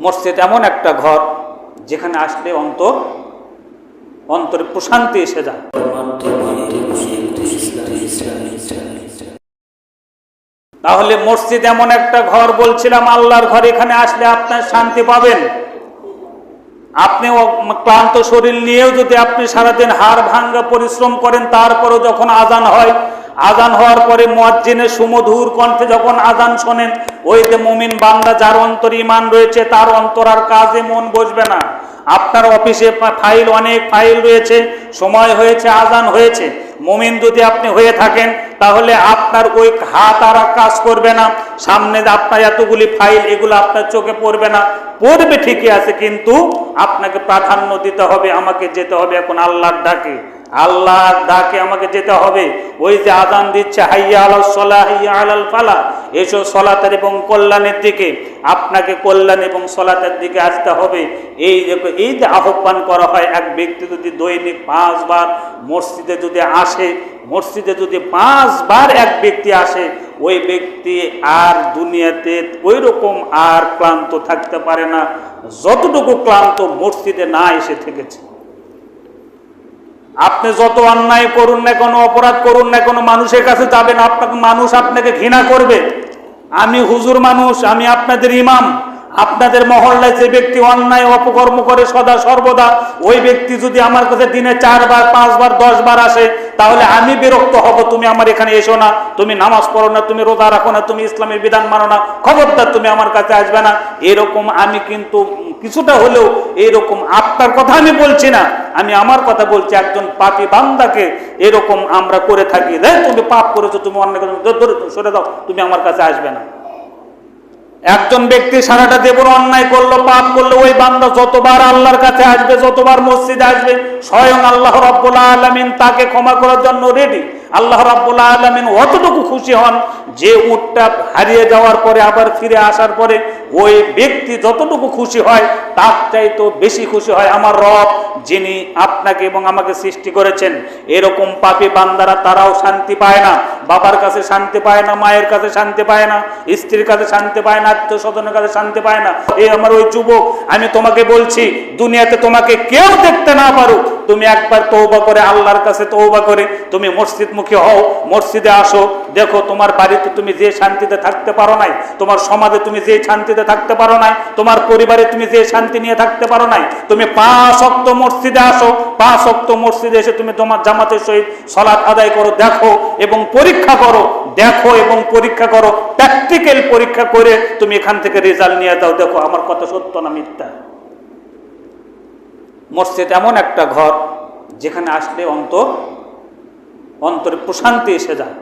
মসজিদ এমন একটা ঘর যেখানে আসলে অন্তরে প্রশান্তি এসে যায়। তাহলে মসজিদ এমন একটা ঘর, বলছিলাম আল্লাহর ঘর, এখানে আসলে আপনার শান্তি পাবেন। আপনি ক্লান্ত শরীর নিয়েও যদি আপনি সারাদিন হাড় ভাঙ্গা পরিশ্রম করেন, তারপরও যখন আজান হয়, আজান হওয়ার পরে মুয়াজ্জিনের সুমধুর কণ্ঠে যখন আজান শোনেন, ওই যে মুমিন বান্দা যার অন্তরে ঈমান রয়েছে, তার অন্তর আর কাজে মন বসবে না। আপনার অফিসে অনেক ফাইল রয়েছে, সময় হয়েছে, আজান হয়েছে, মুমিন যদি আপনি হয়ে থাকেন, তাহলে আপনার ওই হাত আর কাজ করবে না। সামনে আপনার এতগুলি ফাইল, এগুলো আপনার চোখে পড়বে না, পড়বে ঠিকই আছে, কিন্তু আপনাকে প্রাধান্য দিতে হবে। আমাকে যেতে হবে এখন আল্লাহর ডাকে, আল্লাহর ডাকে আমাকে যেতে হবে। ওই যে আজান দিচ্ছে, হাইয়া আলাস সালাহ হাইয়া আলাল ফালাহ, এসো সলাতের এবং কল্যাণের দিকে, আপনাকে কল্যাণ এবং সলাতের দিকে আসতে হবে। এই যে আহ্বান করা হয়, এক ব্যক্তি যদি দৈনিক 5 বার মসজিদে যদি আসে, মসজিদে যদি 5 বার এক ব্যক্তি আসে, ওই ব্যক্তি আর দুনিয়াতে ওই রকম আর ক্লান্ত থাকতে পারে না যতটুকু ক্লান্ত মসজিদে না এসে থেকেছে। আপনি যত অন্যায় করুন না কেন, অপরাধ করুন না কেন, মানুষের কাছে যাবেন, মানুষ আপনাকে ঘৃণা করবে। আমি হুজুর মানুষ, আমি আপনাদের ইমাম, আপনাদের মহল্লায় যে ব্যক্তি অন্যায় অপকর্ম করে সদা সর্বদা, ওই ব্যক্তি যদি আমার কাছে দিনে 4 বার 5 বার 10 বার আসে, তাহলে আমি বিরক্ত হব। তুমি আমার এখানে এসো না, তুমি নামাজ পড়ো না, তুমি রোজা রাখো না, তুমি ইসলামের বিধান মানো না, খবরদার তুমি আমার কাছে আসবে না। এরকম আমি কিন্তু কিছুটা হলেও এরকম, আপনার কথা আমি বলছি না, আমি আমার কথা বলছি। একজন পাপী বান্দাকে এরকম আমরা করে থাকি, তুমি পাপ করেছো, তুমি অন্যায় করেছো, সরে দাও, তুমি আমার কাছে আসবে না। একজন ব্যক্তি সারাটা জীবন অন্যায় করলো, পাপ করলো, ওই বান্দা যতবার আল্লাহর কাছে আসবে, যতবার মসজিদে আসবে, স্বয়ং আল্লাহ রাব্বুল আলামিন তাকে ক্ষমা করার জন্য রেডি। আল্লাহ রাব্বুল আলামিন অতটুকু খুশি হন যে উটটা হারিয়ে যাওয়ার পরে আবার ফিরে আসার পরে ওই ব্যক্তি যতটুকু খুশি হয়, তার চাইতে বেশি খুশি হয় আমার রব, যিনি আপনাকে এবং আমাকে সৃষ্টি করেছেন। এরকম পাপী বান্দারা তারাও শান্তি পায় না, বাবার কাছে শান্তি পায় না, মায়ের কাছে শান্তি পায় না, স্ত্রীর কাছে শান্তি পায় না, আত্মীয় স্বজনের কাছে শান্তি পায় না। এই আমার ওই যুবক, আমি তোমাকে বলছি, দুনিয়াতে তোমাকে কেউ দেখতে না পারুক, তুমি একবার তওবা করে, আল্লাহর কাছে তওবা করে তুমি মসজিদমুখী হও, মসজিদে আসো। দেখো, তোমার বাড়িতে তুমি যে শান্তিতে থাকতে পারো নাই, তোমার সমাজে তুমি যে শান্তিতে থাকতে পারো নাই, তোমার পরিবারে তুমি যে শান্তি নিয়ে থাকতে পারো নাই, তুমি 5 ওয়াক্ত মসজিদে আসো, 5 ওয়াক্ত মসজিদে এসে তুমি তোমার জামাতের সহিত সালাত আদায় করো, দেখো এবং পরীক্ষা করো, দেখো এবং পরীক্ষা করো, প্র্যাকটিক্যাল পরীক্ষা করে তুমি এখান থেকে রেজাল্ট নিয়ে দাও, দেখো আমার কথা সত্য না মিথ্যা। মসজিদ এমন একটা ঘর যেখানে আসলে অন্তরে প্রশান্তি এসে যায়।